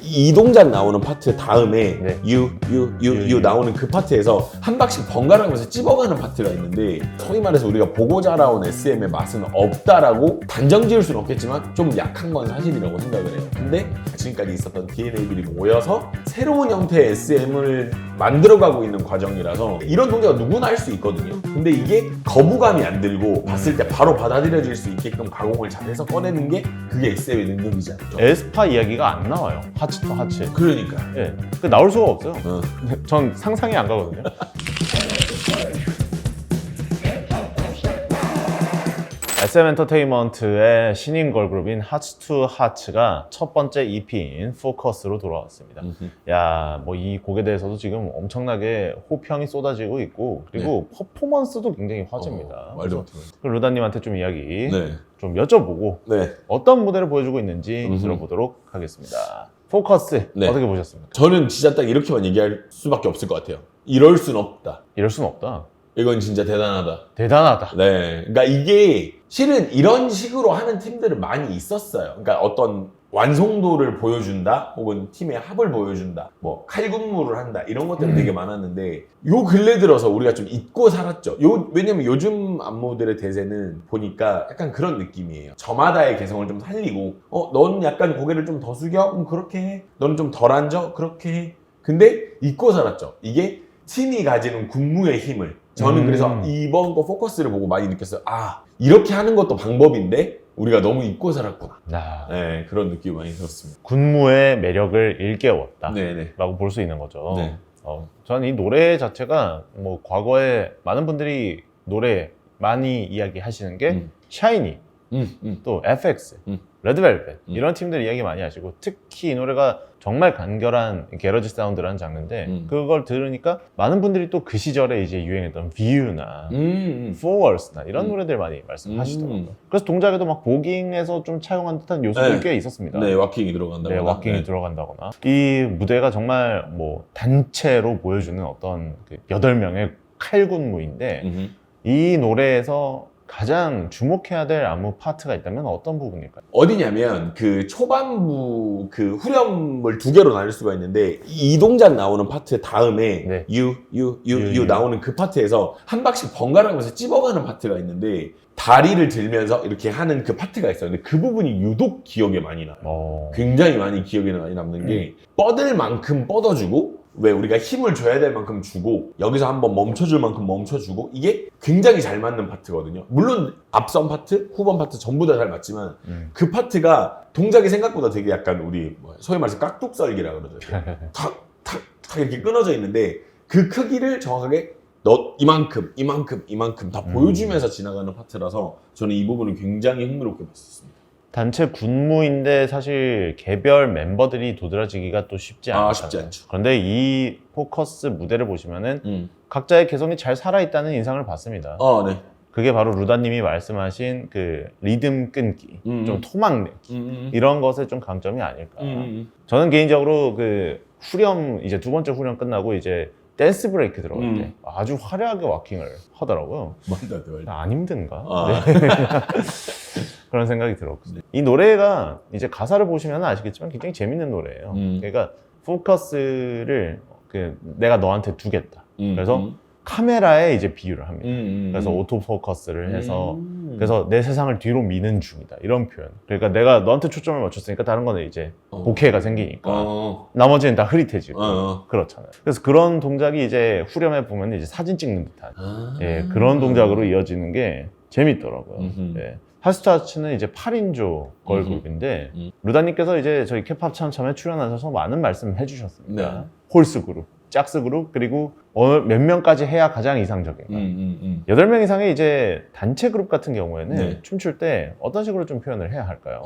이 동작 나오는 파트 다음에 네. you 나오는 그 파트에서 한 박씩 번갈아가면서 찝어가는 파트가 있는데 소위 말해서 우리가 보고 자라온 SM의 맛은 없다라고 단정 지을 수는 없겠지만 좀 약한 건 사실이라고 생각을 해요. 근데 지금까지 있었던 DNA들이 모여서 새로운 형태의 SM을 만들어가고 있는 과정이라서 이런 동작은 누구나 할 수 있거든요. 근데 이게 거부감이 안 들고 봤을 때 바로 받아들여질 수 있게끔 가공을 잘해서 꺼내는 게 그게 SM의 능력이지 않죠. 에스파 이야기가 안 나와요. 하츠 투 하츠. 그러니까. 예. 그 나올 수가 없어요. 어. 전 상상이 안 가거든요. SM 엔터테인먼트의 신인 걸그룹인 하츠 투 하츠가 첫 번째 EP인 포커스로 돌아왔습니다. 야, 뭐 이 곡에 대해서도 지금 엄청나게 호평이 쏟아지고 있고 그리고 퍼포먼스도 굉장히 화제입니다. 말도 못해. 루다님한테 좀 이야기 네. 좀 여쭤보고 네. 어떤 무대를 보여주고 있는지 들어보도록 하겠습니다. 포커스 네. 어떻게 보셨습니까? 저는 진짜 딱 이렇게만 얘기할 수밖에 없을 것 같아요. 이럴 순 없다. 이럴 순 없다. 이건 진짜 대단하다. 대단하다. 네. 그러니까 이게 실은 이런 식으로 하는 팀들은 많이 있었어요. 그러니까 어떤 완성도를 보여준다, 혹은 팀의 합을 보여준다, 뭐 칼군무를 한다 이런 것들은 되게 많았는데 요 근래 들어서 우리가 좀 잊고 살았죠. 왜냐면 요즘 안무들의 대세는 보니까 약간 그런 느낌이에요. 저마다의 개성을 좀 살리고, 넌 약간 고개를 좀 더 숙여, 그렇게 해. 너는 좀 덜 앉아, 그렇게 해. 근데 잊고 살았죠. 이게 팀이 가지는 군무의 힘을. 저는 그래서 이번 거 포커스를 보고 많이 느꼈어요. 아, 이렇게 하는 것도 방법인데 우리가 너무 잊고 살았구나. 네, 그런 느낌이 많이 들었습니다. 군무의 매력을 일깨웠다 네네. 라고 볼 수 있는 거죠. 네. 저는 이 노래 자체가 뭐 과거에 많은 분들이 노래 많이 이야기하시는 게 샤이니, 또 FX, 레드벨벳 이런 팀들 이야기 많이 하시고, 특히 이 노래가 정말 간결한 게러지 사운드라는 장르인데 그걸 들으니까 많은 분들이 또 그 시절에 이제 유행했던 View나 Forwards나 이런 노래들 많이 말씀하시더라고요. 그래서 동작에도 막 보깅에서 좀 차용한 듯한 요소들이 꽤 있었습니다. 네, 왁킹이 들어간다거나. 네, 왁킹이 들어간다거나. 이 무대가 정말 뭐 단체로 보여주는 어떤 그 8명의 칼군무인데 이 노래에서 가장 주목해야 될 안무 파트가 있다면 어떤 부분일까요? 어디냐면 그 초반부 그 후렴을 두 개로 나눌 수가 있는데 이 동작 나오는 파트 다음에 네. you 나오는 그 파트에서 한 박씩 번갈아가면서 찝어가는 파트가 있는데 다리를 들면서 이렇게 하는 그 파트가 있어요. 근데 그 부분이 유독 기억에 많이 나요. 굉장히 많이 기억에 많이 남는 게 뻗을 만큼 뻗어주고, 왜 우리가 힘을 줘야 될 만큼 주고 여기서 한번 멈춰줄 만큼 멈춰주고, 이게 굉장히 잘 맞는 파트거든요. 물론 앞선 파트, 후번 파트 전부 다 잘 맞지만 그 파트가 동작이 생각보다 되게 약간 우리 소위 말해서 깍둑썰기라 그러죠. 탁 이렇게 끊어져 있는데 그 크기를 정확하게 이만큼 다 보여주면서 지나가는 파트라서 저는 이 부분을 굉장히 흥미롭게 봤었습니다. 단체 군무인데 사실 개별 멤버들이 도드라지기가 또 쉽지 않아요. 쉽지 않죠. 그런데 이 포커스 무대를 보시면은 각자의 개성이 잘 살아있다는 인상을 받습니다. 네. 그게 바로 루다님이 말씀하신 그 리듬 끊기, 좀 토막 내기 이런 것의 좀 강점이 아닐까. 저는 개인적으로 그 후렴, 이제 두 번째 후렴 끝나고 이제 댄스 브레이크 들어갈 때 아주 화려하게 왁킹을 하더라고요. 안 힘든가? 네. 그런 생각이 들었거든요. 이 노래가 이제 가사를 보시면 아시겠지만 굉장히 재밌는 노래예요. 그러니까 포커스를 내가 너한테 두겠다. 그래서 카메라에 이제 비유를 합니다. 그래서 오토 포커스를 해서 그래서 내 세상을 뒤로 미는 중이다, 이런 표현. 그러니까 내가 너한테 초점을 맞췄으니까 다른 거는 이제 보케가 생기니까 나머지는 다 흐릿해지고 그렇잖아요. 그래서 그런 동작이 이제 후렴에 보면 이제 사진 찍는 듯한 그런 동작으로 이어지는 게 재밌더라고요. 하츠 투 하츠는 이제 8인조 걸그룹인데 루다님께서 이제 저희 케팝 참참에 출연하셔서 많은 말씀을 해주셨습니다. 홀스 그룹, 짝스 그룹, 그리고 몇 명까지 해야 가장 이상적인가. 8명 이상의 이제 단체 그룹 같은 경우에는 춤출 때 어떤 식으로 좀 표현을 해야 할까요?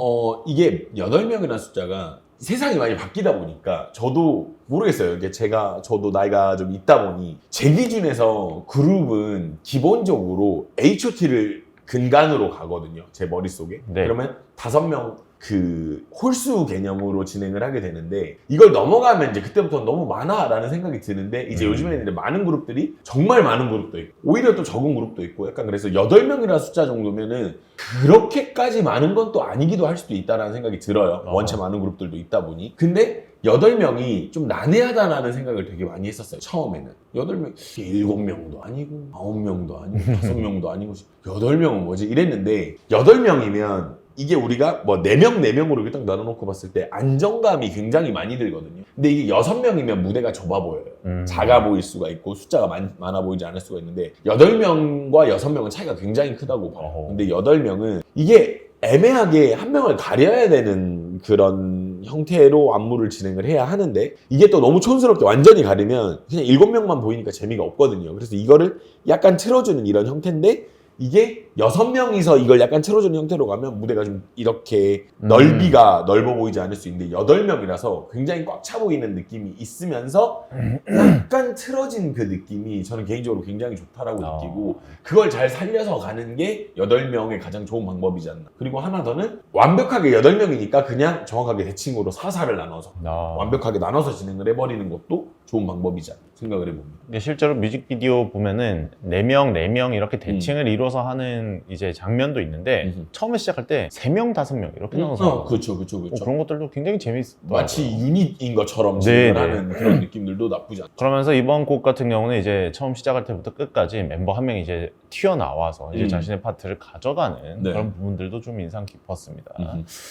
이게 8명이라는 숫자가 세상이 많이 바뀌다 보니까 저도 모르겠어요. 이게 저도 나이가 좀 있다 보니 제 기준에서 그룹은 기본적으로 H.O.T를 근간으로 가거든요. 제 머릿속에. 그러면 5명 그 홀수 개념으로 진행을 하게 되는데, 이걸 넘어가면 이제 그때부터 너무 많아라는 생각이 드는데, 이제 요즘에는 많은 그룹들이 정말 많은 그룹도 있고 오히려 또 적은 그룹도 있고, 약간 그래서 8명이라는 숫자 정도면은 그렇게까지 많은 건 또 아니기도 할 수도 있다라는 생각이 들어요. 원체 많은 그룹들도 있다 보니. 근데 8명이 좀 난해하다라는 생각을 되게 많이 했었어요. 처음에는 8명, 7명도 아니고 9명도 아니고 5명도 아니고 8명은 뭐지? 이랬는데 8명이면 이게 우리가 뭐 4명, 4명으로 딱 나눠놓고 봤을 때 안정감이 굉장히 많이 들거든요. 근데 이게 6명이면 무대가 좁아 보여요. 작아 보일 수가 있고 숫자가 많아 보이지 않을 수가 있는데 8명과 6명은 차이가 굉장히 크다고 봐요. 근데 8명은 이게 애매하게 한 명을 가려야 되는 그런 형태로 안무를 진행을 해야 하는데 이게 또 너무 촌스럽게 완전히 가리면 그냥 7명만 보이니까 재미가 없거든요. 그래서 이거를 약간 틀어주는 이런 형태인데 이게 6명이서 이걸 약간 틀어주는 형태로 가면 무대가 좀 이렇게 넓이가 넓어 보이지 않을 수 있는데 8명이라서 굉장히 꽉 차 보이는 느낌이 있으면서 약간 틀어진 그 느낌이 저는 개인적으로 굉장히 좋다라고 느끼고 그걸 잘 살려서 가는 게 8명의 가장 좋은 방법이지 않나. 그리고 하나 더는 완벽하게 8명이니까 그냥 정확하게 대칭으로 4사를 나눠서 완벽하게 나눠서 진행을 해버리는 것도 좋은 방법이지 않나 생각을 해봅니다. 실제로 뮤직비디오 보면은 4명 이렇게 대칭을 이뤄서 하는 이제 장면도 있는데 처음에 시작할 때 3명, 5명 이렇게 나눠서 그렇죠. 그런 것들도 굉장히 재밌더라고요. 마치 유닛인 것처럼 진행을 하는 그런 느낌들도 나쁘지 않죠. 그러면서 이번 곡 같은 경우는 이제 처음 시작할 때부터 끝까지 멤버 한 명이 이제 튀어나와서 이제 자신의 파트를 가져가는 그런 부분들도 좀 인상 깊었습니다.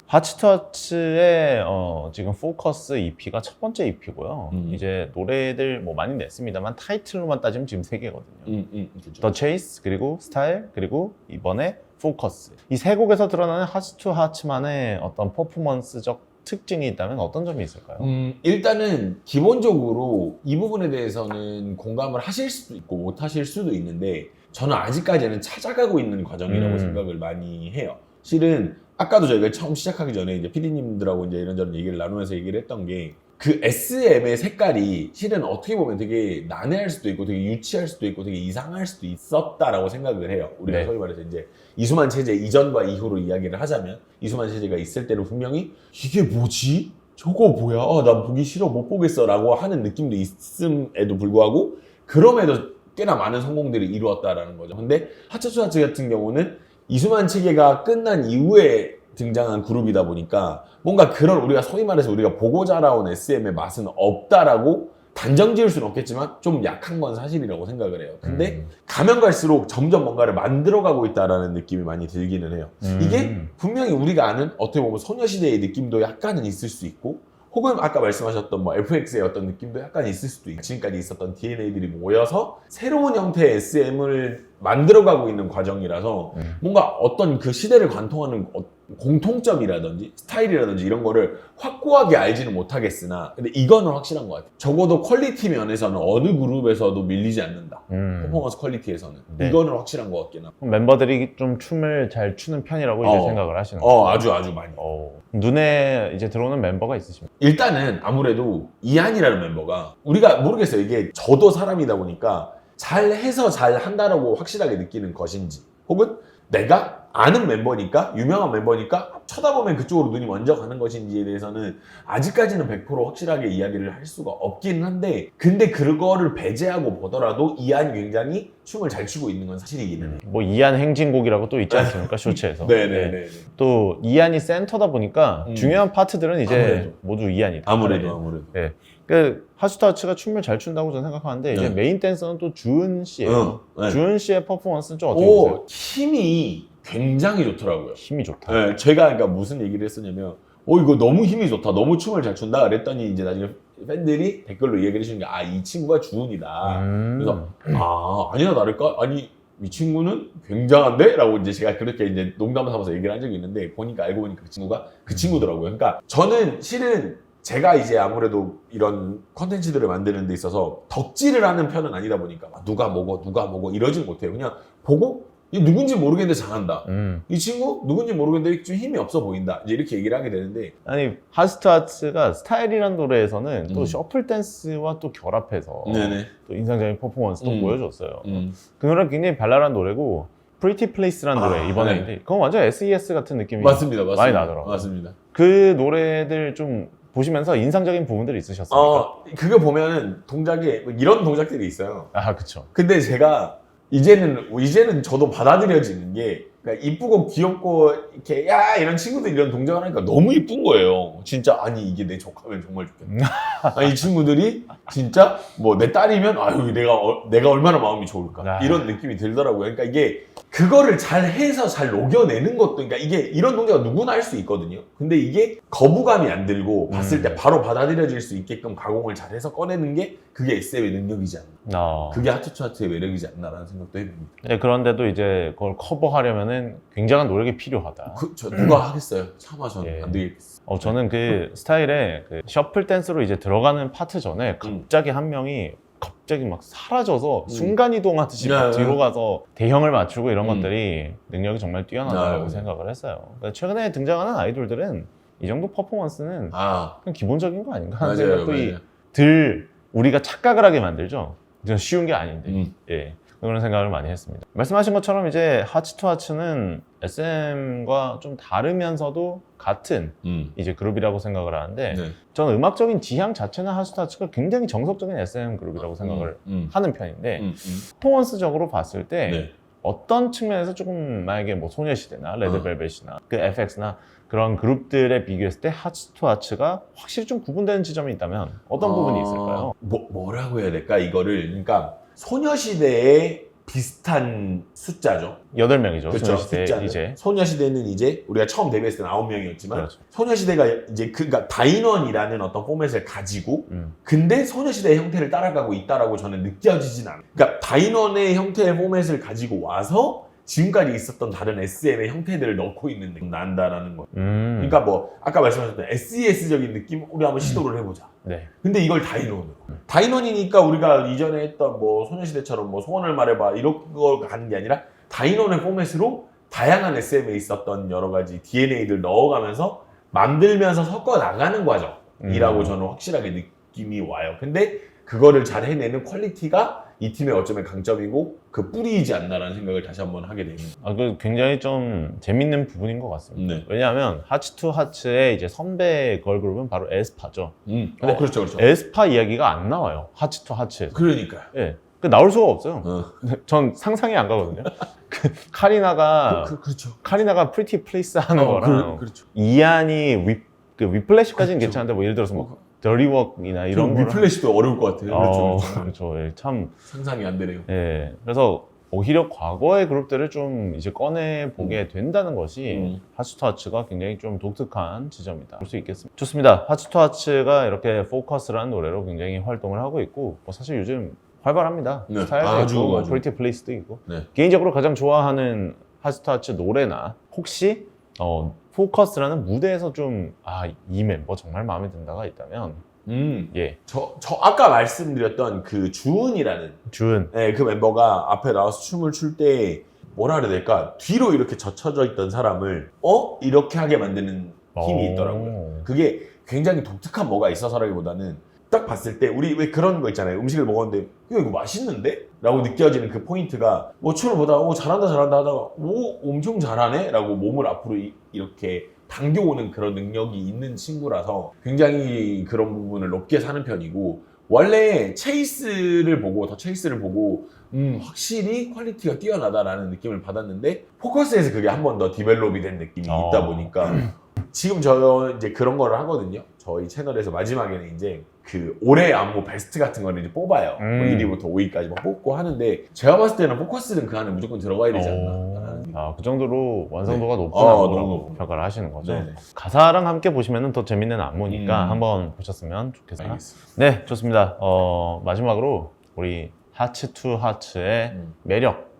하츠투하츠의 지금 포커스 EP가 첫 번째 EP고요. 이제 노래들 뭐 많이 냈습니다만 타이틀로만 따지면 지금 3개거든요. 그렇죠. 더 체이스, 그리고 스타일, 그리고 이번에 포커스. 이 3곡에서 드러나는 하츠투하츠만의 어떤 퍼포먼스적 특징이 있다면 어떤 점이 있을까요? 일단은 기본적으로 이 부분에 대해서는 공감을 하실 수도 있고 못 하실 수도 있는데 저는 아직까지는 찾아가고 있는 과정이라고 생각을 많이 해요. 실은 아까도 저희가 처음 시작하기 전에 이제 PD님들하고 이제 이런저런 얘기를 나누면서 얘기를 했던 게 그 SM의 색깔이 실은 어떻게 보면 되게 난해할 수도 있고 되게 유치할 수도 있고 되게 이상할 수도 있었다라고 생각을 해요. 우리가 소위 말해서 이제 이수만 체제 이전과 이후로 이야기를 하자면 이수만 체제가 있을 때는 분명히 이게 뭐지? 저거 뭐야? 나 보기 싫어 못 보겠어 라고 하는 느낌도 있음에도 불구하고 그럼에도 꽤나 많은 성공들을 이루었다라는 거죠. 근데 하츠투하츠 같은 경우는 이수만 체계가 끝난 이후에 등장한 그룹이다 보니까 뭔가 그런 우리가 소위 말해서 우리가 보고 자라온 SM의 맛은 없다라고 단정 지을 수는 없겠지만 좀 약한 건 사실이라고 생각을 해요. 근데 가면 갈수록 점점 뭔가를 만들어가고 있다라는 느낌이 많이 들기는 해요. 이게 분명히 우리가 아는 어떻게 보면 소녀시대의 느낌도 약간은 있을 수 있고 혹은 아까 말씀하셨던 뭐 FX의 어떤 느낌도 약간 있을 수도 있고 지금까지 있었던 DNA들이 모여서 새로운 형태의 SM을 만들어가고 있는 과정이라서 뭔가 어떤 그 시대를 관통하는 공통점이라든지 스타일이라든지 이런 거를 확고하게 알지는 못하겠으나 근데 이거는 확실한 것 같아요. 적어도 퀄리티 면에서는 어느 그룹에서도 밀리지 않는다. 퍼포먼스 퀄리티에서는 이거는 확실한 것 같긴 합니다. 멤버들이 좀 춤을 잘 추는 편이라고 이제 생각을 하시는 거예요? 아주 많이. 눈에 이제 들어오는 멤버가 있으십니까? 일단은 아무래도 이한이라는 멤버가 우리가 모르겠어요. 이게 저도 사람이다 보니까 잘해서 잘한다라고 확실하게 느끼는 것인지 혹은 내가 아는 멤버니까 유명한 멤버니까 쳐다보면 그쪽으로 눈이 먼저 가는 것인지에 대해서는 아직까지는 100% 확실하게 이야기를 할 수가 없긴 한데 근데 그거를 배제하고 보더라도 이한이 굉장히 춤을 잘 추고 있는 건 사실이기는 해요. 뭐 이한 행진곡이라고 또 있지 않습니까? 쇼츠에서. 네네네. 또 이한이 센터다 보니까 중요한 파트들은 이제 아무래도. 모두 이한이다. 아무래도. 네. 그 하츠투하츠가 춤을 잘 춘다고 저는 생각하는데 이제 메인 댄서는 또 주은 씨예요. 주은 씨의 퍼포먼스는 좀 어떻게 보세요? 힘이 굉장히 좋더라고요. 힘이 좋다. 네, 제가 그러니까 무슨 얘기를 했었냐면 이거 너무 힘이 좋다. 너무 춤을 잘 춘다. 그랬더니 이제 나중에 팬들이 댓글로 얘기를 해주는 게 이 친구가 주은이다. 그래서 아니나 다를까? 아니 이 친구는 굉장한데? 라고 이제 제가 그렇게 이제 농담을 삼아서 얘기를 한 적이 있는데 보니까 알고 보니까 그 친구가 그 친구더라고요. 그러니까 저는 실은 제가 이제 아무래도 이런 컨텐츠들을 만드는 데 있어서 덕질을 하는 편은 아니다 보니까 누가 뭐고 이러진 못해요. 그냥 보고 이 누군지 모르겠는데 잘한다. 이 친구 누군지 모르겠는데 좀 힘이 없어 보인다. 이제 이렇게 얘기를 하게 되는데 아니 하츠투하츠가 스타일이란 노래에서는 또 셔플 댄스와 또 결합해서 또 인상적인 퍼포먼스도 보여줬어요. 그 노래 굉장히 발랄한 노래고 Pretty Place라는 노래 이번에 그건 완전 SES 같은 느낌이 맞습니다. 많이 나더라고요. 맞습니다. 그 노래들 좀 보시면서 인상적인 부분들이 있으셨습니까? 그거 보면은 동작에 이런 동작들이 있어요. 아 그쵸. 근데 제가 이제는 저도 받아들여지는 게 그러니까 이쁘고 귀엽고 이렇게 야 이런 친구들 이런 동작을 하니까 너무 이쁜 거예요. 진짜 아니 이게 내 조카면 정말 좋겠다. 아니, 이 친구들이 진짜 뭐 내 딸이면 아유 내가 얼마나 마음이 좋을까 이런 느낌이 들더라고요. 그러니까 이게 그거를 잘 해서 잘 녹여내는 것도 그러니까 이게 이런 동작은 누구나 할 수 있거든요. 근데 이게 거부감이 안 들고 봤을 때 바로 받아들여질 수 있게끔 가공을 잘해서 꺼내는 게 그게 SM의 능력이지 않나. 그게 하트투하트의 매력이지 않나라는 생각도 해봅니다. 네, 그런데도 이제 그걸 커버하려면은 굉장한 노력이 필요하다. 저 누가 하겠어요? 차마 저는 예. 안 되겠어. 저는 그 스타일에 그 셔플 댄스로 이제 들어가는 파트 전에 갑자기 한 명이 갑자기 막 사라져서 순간 이동하듯이 막 뒤로 가서 대형을 맞추고 이런 것들이 능력이 정말 뛰어나다고 생각을 했어요. 그러니까 최근에 등장하는 아이돌들은 이 정도 퍼포먼스는 그냥 기본적인 거 아닌가 하는 생각도 들 우리가 착각을 하게 만들죠. 이건 쉬운 게 아닌데. 예. 그런 생각을 많이 했습니다. 말씀하신 것처럼 이제 하츠투하츠는 SM과 좀 다르면서도 같은 이제 그룹이라고 생각을 하는데 저는 음악적인 지향 자체는 하츠투하츠가 굉장히 정석적인 SM 그룹이라고 생각을 하는 편인데 퍼포먼스적으로 봤을 때 어떤 측면에서 조금 만약에 뭐 소녀시대나 레드벨벳이나 그 FX나 그런 그룹들에 비교했을 때 하츠투하츠가 확실히 좀 구분되는 지점이 있다면 어떤 부분이 있을까요? 뭐라고 해야 될까 이거를. 그러니까 소녀시대의 비슷한 숫자죠. 8명이죠. 그렇죠. 소녀시대 이제. 소녀시대는 이제 우리가 처음 데뷔했을 때는 9명이었지만 그렇죠. 소녀시대가 이제 그러니까 다인원이라는 어떤 포맷을 가지고 근데 소녀시대의 형태를 따라가고 있다라고 저는 느껴지진 않아요. 그러니까 다인원의 형태의 포맷을 가지고 와서 지금까지 있었던 다른 SM의 형태들을 넣고 있는 느낌 난다라는 거예요. 그러니까 뭐 아까 말씀하셨던 SES적인 느낌 우리 한번 시도를 해보자. 네. 근데 이걸 다인원으로. 다인원이니까 우리가 이전에 했던 뭐 소녀시대처럼 뭐 소원을 말해봐 이런 걸 가는 게 아니라 다인원의 포맷으로 다양한 SM에 있었던 여러 가지 DNA들 넣어가면서 만들면서 섞어 나가는 과정이라고 저는 확실하게 느낌이 와요. 근데 그거를 잘 해내는 퀄리티가 이 팀의 어쩌면 강점이고 그 뿌리이지 않나라는 생각을 다시 한번 하게 됩니다. 그 굉장히 좀 재밌는 부분인 것 같습니다. 네. 왜냐하면 하츠투하츠의 이제 선배 걸그룹은 바로 에스파죠. 근데 그렇죠. 에스파 이야기가 안 나와요. 하츠투하츠에서. 그러니까요. 예. 나올 수가 없어요. 전 상상이 안 가거든요. 그 카리나가 그렇죠. 카리나가 프리티 플레이스 하는 거랑 그렇죠. 이안이 위플래시까지는 괜찮은데 뭐 예를 들어서 뭐 더리웍이나 이런 거 위플래시도 어려울 것 같아요. 그렇죠. 예, 참 상상이 안 되네요. 예. 그래서 오히려 과거의 그룹들을 좀 이제 꺼내 보게 된다는 것이 하츠투하츠가 굉장히 좀 독특한 지점이다 볼 수 있겠습니다. 좋습니다. 하츠투하츠가 이렇게 포커스라는 노래로 굉장히 활동을 하고 있고 뭐 사실 요즘 활발합니다. 네. 스타일도 있고 프리티 플레이스도 있고 개인적으로 가장 좋아하는 하츠투하츠 노래나 혹시 포커스라는 무대에서 좀 이 멤버 정말 마음에 든다가 있다면 예. 저 아까 말씀드렸던 그 주은이라는 주은 그 멤버가 앞에 나와서 춤을 출 때 뭐라 그래야 될까 뒤로 이렇게 젖혀져 있던 사람을 이렇게 하게 만드는 힘이 있더라고요. 그게 굉장히 독특한 뭐가 있어서라기보다는 딱 봤을 때 우리 왜 그런 거 있잖아요. 음식을 먹었는데 이거 맛있는데? 라고 느껴지는 그 포인트가 뭐 춤을 보다가 잘한다 하다가 엄청 잘하네? 라고 몸을 앞으로 이렇게 당겨오는 그런 능력이 있는 친구라서 굉장히 그런 부분을 높게 사는 편이고 원래 체이스를 보고 확실히 퀄리티가 뛰어나다라는 느낌을 받았는데 포커스에서 그게 한 번 더 디벨롭이 된 느낌이 있다 보니까 지금 저 이제 그런 거를 하거든요. 저희 채널에서 마지막에는 이제 그 올해 안무 베스트 같은 거를 이제 뽑아요. 뭐 1위부터 5위까지 막 뽑고 하는데 제가 봤을 때는 포커스는 그 안에 무조건 들어가야 되지 않나. 그 정도로 완성도가 높은 안무라고 평가를 하시는 거죠. 네네. 가사랑 함께 보시면 더 재밌는 안무니까 한번 보셨으면 좋겠어요. 알겠습니다. 네, 좋습니다. 마지막으로 우리 하츠투하츠의 매력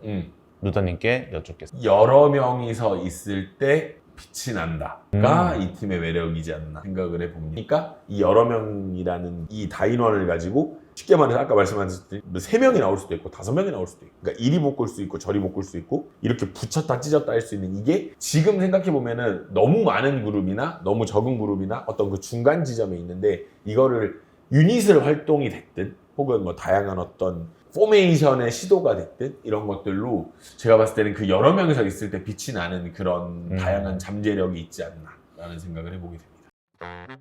루다님께 여쭙겠습니다. 여러 명이서 있을 때 빛이 난다가 이 팀의 매력이지 않나 생각을 해봅니다. 그러니까 이 여러 명이라는 이 다인원을 가지고 쉽게 말해서 아까 말씀하셨듯이 3명이 나올 수도 있고 5명이 나올 수도 있고 그러니까 이리 볶을 수 있고 저리 볶을 수 있고 이렇게 붙였다 찢었다 할 수 있는 이게 지금 생각해보면은 너무 많은 그룹이나 너무 적은 그룹이나 어떤 그 중간 지점에 있는데 이거를 유닛을 활동이 됐든 혹은 뭐 다양한 어떤 포메이션의 시도가 됐든 이런 것들로 제가 봤을 때는 그 여러 명이서 있을 때 빛이 나는 그런 다양한 잠재력이 있지 않나 라는 생각을 해보게 됩니다.